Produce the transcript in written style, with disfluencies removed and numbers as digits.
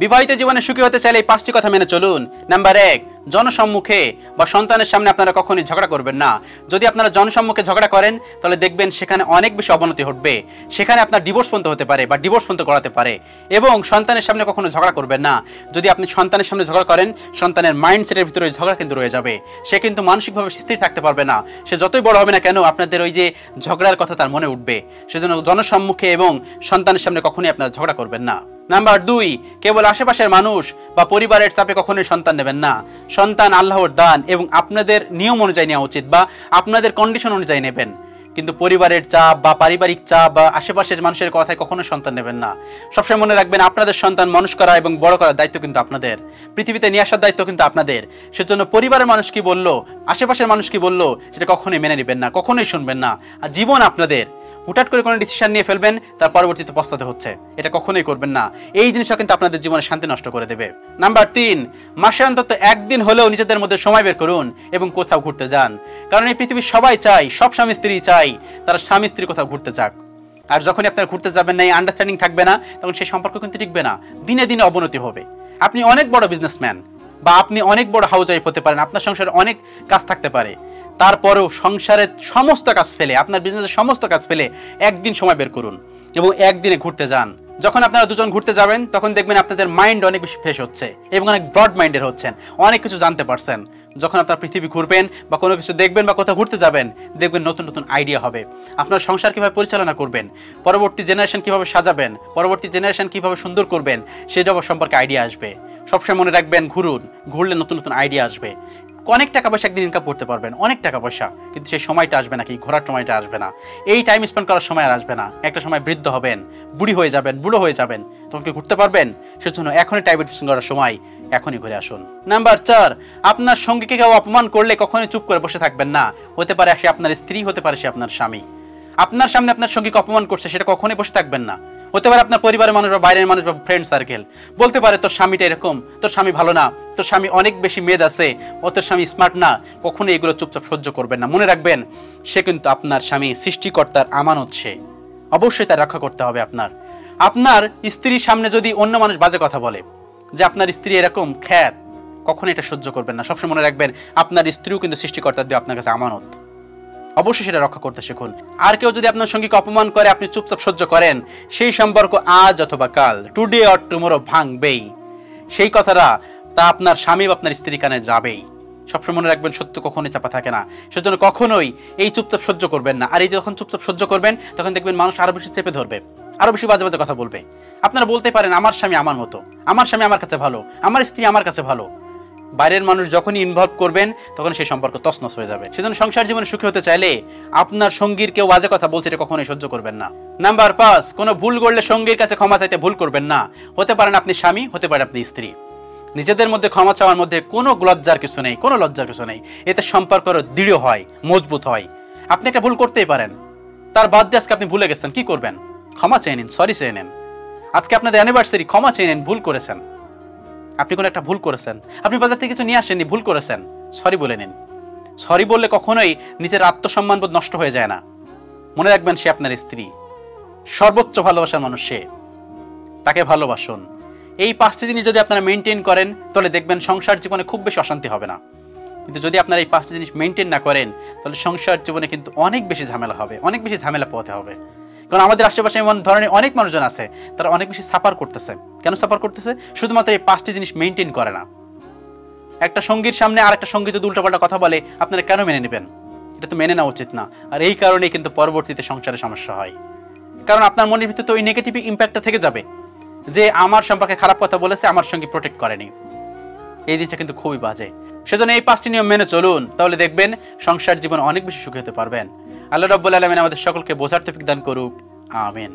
বিবাহিত জীবনে সুখী হতে চাইলে এই 5টি কথা মেনে চলুন। নাম্বার 1, জনসম্মুখে বা সন্তানের সামনে আপনারা কখনোই ঝগড়া করবেন না। যদি আপনারা জনসম্মুখে ঝগড়া করেন তাহলে দেখবেন সেখানে অনেক বেশি অবনতি ঘটবে, সেখানে আপনার ডিভোর্স পর্যন্ত হতে পারে বা ডিভোর্স পর্যন্ত করাতে পারে। এবং সন্তানের সামনে কখনো ঝগড়া করবেন না। যদি আপনি সন্তানের সামনে ঝগড়া করেন, সন্তানের মাইন্ডসেটের ভিতরে ঝগড়া কিন্তু রয়ে যাবে, সে কিন্তু মানসিকভাবে স্থির থাকতে পারবে না। সে যতই বড় হবে না কেন আপনাদের ওই যে ঝগড়ার কথা তার মনে উঠবে। সেজন্য জনসম্মুখে এবং সন্তানের সামনে কখনোই আপনারা ঝগড়া করবেন না। নাম্বার 2, কেবল আশেপাশের মানুষ বা পরিবারের চাপে কখনোই সন্তান নেবেন না। সন্তান আল্লাহর দান এবং আপনাদের নিয়ম অনুযায়ী নেওয়া উচিত বা আপনাদের কন্ডিশন অনুযায়ী নেবেন, কিন্তু পরিবারের চাপ বা পারিবারিক চাপ বা আশেপাশের মানুষের কথায় কখনো সন্তান নেবেন না। সবসময় মনে রাখবেন আপনাদের সন্তান মানুষ করা এবং বড় করার দায়িত্ব কিন্তু আপনাদের, পৃথিবীতে নিয়ে আসার দায়িত্ব কিন্তু আপনাদের। সেজন্য পরিবারের মানুষ কি বললো, আশেপাশের মানুষ কি বললো, সেটা কখনোই মেনে নেবেন না, কখনোই শুনবেন না। আর জীবন আপনাদের, হুটাট করে কোনো ডিসিশন নিয়ে ফেলবেন, তার পরবর্তীতে পস্তাতে হচ্ছে, এটা কখনোই করবেন না। এই জিনিসটা কিন্তু আপনাদের জীবনে শান্তি নষ্ট করে দেবে। নাম্বার 3, মাসে অন্তত একদিন হলেও নিজেদের মধ্যে সময় বের করুন এবং কোথাও ঘুরতে যান। কারণ এই পৃথিবীর সবাই চায়, সব স্বামী স্ত্রী চাই তারা স্বামী স্ত্রী কোথাও ঘুরতে যাক। আর যখনই আপনারা ঘুরতে যাবেন না, এই আন্ডারস্ট্যান্ডিং থাকবে না, তখন সেই সম্পর্ক কিন্তু টিকবে না, দিনে দিনে অবনতি হবে। আপনি অনেক বড় বিজনেসম্যান বা আপনি অনেক বড় হাউস ওয়াইফ হতে পারেন, আপনার সংসারে অনেক কাজ থাকতে পারে, তারপরেও সংসারের সমস্ত কাজ ফেলে, আপনার বিজনেসের সমস্ত কাজ ফেলে একদিন সময় বের করুন এবং একদিনে ঘুরতে যান। যখন আপনারা দুজন ঘুরতে যাবেন তখন দেখবেন আপনাদের মাইন্ড অনেক বেশি ফ্রেশ হচ্ছে এবং অনেক ব্রড মাইন্ডের হচ্ছেন, অনেক কিছু জানতে পারছেন। যখন আপনার পৃথিবী ঘুরবেন বা কোনো কিছু দেখবেন বা কোথাও ঘুরতে যাবেন, দেখবেন নতুন নতুন আইডিয়া হবে। আপনার সংসার কীভাবে পরিচালনা করবেন, পরবর্তী জেনারেশন কীভাবে সাজাবেন, পরবর্তী জেনারেশন কীভাবে সুন্দর করবেন, সেই জগৎ সম্পর্কে আইডিয়া আসবে। সবসময় মনে রাখবেন ঘুরুন, ঘুরলে নতুন নতুন আইডিয়া আসবে। অনেক টাকা পয়সা একদিন ইনকাম করতে পারবেন, অনেক টাকা পয়সা, কিন্তু সেই সময়টা আসবে না, কি ঘোরার সময়টা আসবে না, এই টাইম স্পেন্ড করার সময় আর আসবে না। একটা সময় বৃদ্ধ হবেন, বুড়ি হয়ে যাবেন, বুড়ো হয়ে যাবেন, তখন কি ঘুরতে পারবেন? সেজন্য এখনই টাইম স্পেন্ড করার সময়, এখনই ঘুরে আসুন। নাম্বার 4, আপনার সঙ্গীকে কেউ অপমান করলে কখনোই চুপ করে বসে থাকবেন না। হতে পারে সে আপনার স্ত্রী, হতে পারে সে আপনার স্বামী। আপনার সামনে আপনার সঙ্গীকে অপমান করছে, সেটা কখনোই বসে থাকবেন না। হতে পারে আপনার পরিবারের মানুষ বা বাইরের মানুষ বা ফ্রেন্ড সার্কেল বলতে পারে তোর স্বামীটা এরকম, তোর স্বামী ভালো না, তোর স্বামী অনেক বেশি মেদ আছে, ও তোর স্বামী স্মার্ট না। কখনো এগুলো চুপচাপ সহ্য করবেন না। মনে রাখবেন সে কিন্তু আপনার স্বামী, সৃষ্টিকর্তার আমানত, সে অবশ্যই তার রক্ষা করতে হবে। আপনার স্ত্রীর সামনে যদি অন্য মানুষ বাজে কথা বলে যে আপনার স্ত্রী এরকম খ্যাত, কখনো এটা সহ্য করবেন না। সবসময় মনে রাখবেন আপনার স্ত্রীও কিন্তু সৃষ্টিকর্তার দিয়ে আপনার কাছে আমানত, অবশ্যই সেটা রক্ষা করতে শিখুন। আর কেউ যদি আপনার সঙ্গীকে অপমান করে, আপনি চুপচাপ সহ্য করেন, সেই সম্পর্ক আজ অথবা কাল, টুডে অর টুমরো, ভাঙবেই। সেই কথাটা তা আপনার স্বামী বা আপনার স্ত্রী কানে যাবেই। সবসময় মনে রাখবেন সত্য কখনোই চাপা থাকে না। সেজন্য কখনোই এই চুপচাপ সহ্য করবেন না। আর এই যখন চুপচাপ সহ্য করবেন তখন দেখবেন মানুষ আরো বেশি চেপে ধরবে, আরো বেশি বাজে বাজে কথা বলবে। আপনারা বলতে পারেন আমার স্বামী আমার মতো, আমার স্বামী আমার কাছে ভালো, আমার স্ত্রী আমার কাছে ভালো। বাইরের মানুষ যখনই ইনভলভ করবেন তখন সেই সম্পর্ক তছনছ হয়ে যাবে। সেজন্য সংসার জীবনে সুখী হতে চাইলে আপনার সঙ্গীর কেউ বাজে কথা বলছে এটা কখনোই সহ্য করবেন না। নাম্বার 5, কোনো ভুল করলে সঙ্গীর কাছে ক্ষমা চাইতে ভুল করবেন না। হতে পারেন আপনি স্বামী, হতে পারে আপনি স্ত্রী। নিজেদের মধ্যে ক্ষমা চাওয়ার মধ্যে কোনো লজ্জার কিছু নেই, কোনো লজ্জার কিছু নেই। এতে সম্পর্ক দৃঢ় হয়, মজবুত হয়। আপনি একটা ভুল করতেই পারেন, তার বাদে আজকে আপনি ভুলে গেছেন, কি করবেন? ক্ষমা চেয়ে নিন, সরি চেয়ে নেন। আজকে আপনাদের অ্যানিভার্সারি, ক্ষমা চেয়ে নিন, ভুল করেছেন। আপনি কোনো একটা ভুল করেছেন, আপনি বাজার থেকে কিছু নিয়ে আসেননি, ভুল করেছেন, সরি বলে নিন। সরি বললে কখনোই নিজের আত্মসম্মানবোধ নষ্ট হয়ে যায় না। মনে রাখবেন সে আপনার স্ত্রী, সর্বোচ্চ ভালোবাসার মানুষ সে, তাকে ভালোবাসুন। এই 5টি জিনিস যদি আপনারা মেনটেন করেন তাহলে দেখবেন সংসার জীবনে খুব বেশি অশান্তি হবে না। কিন্তু যদি আপনারা এই 5টি জিনিস মেনটেন না করেন তাহলে সংসার জীবনে কিন্তু অনেক বেশি ঝামেলা হবে, অনেক বেশি ঝামেলা পোহাতে হবে। কারণ আমাদের আশেপাশে এমন ধরনের অনেক মানুষজন আছে, তারা অনেক বেশি সাফার করতেছে। কেন সাফার করতেছে? শুধুমাত্র এই 5টি জিনিস মেনটেন করে না। একটা সঙ্গীর সামনে আর একটা সঙ্গী যদি উল্টাপাল্টা কথা বলে আপনারা কেন মেনে নেবেন? এটা তো মেনে নেওয়া উচিত না। আর এই কারণেই কিন্তু পরবর্তীতে সংসারে সমস্যা হয়। কারণ আপনার মনের ভিতরে তো ওই নেগেটিভ ইম্প্যাক্টটা থেকে যাবে যে আমার সম্পর্কে খারাপ কথা বলেছে, আমার সঙ্গী প্রোটেক্ট করেনি। এই জিনিসটা কিন্তু খুবই বাজে। সেজন্য এই 5টি নিয়ম মেনে চলুন, তাহলে দেখবেন সংসার জীবন অনেক বেশি সুখী হতে পারবেন। আল্লাহ রাব্বুল আলামিন আমাদের সকলকে বোঝার তৌফিক দান করুক, আমিন।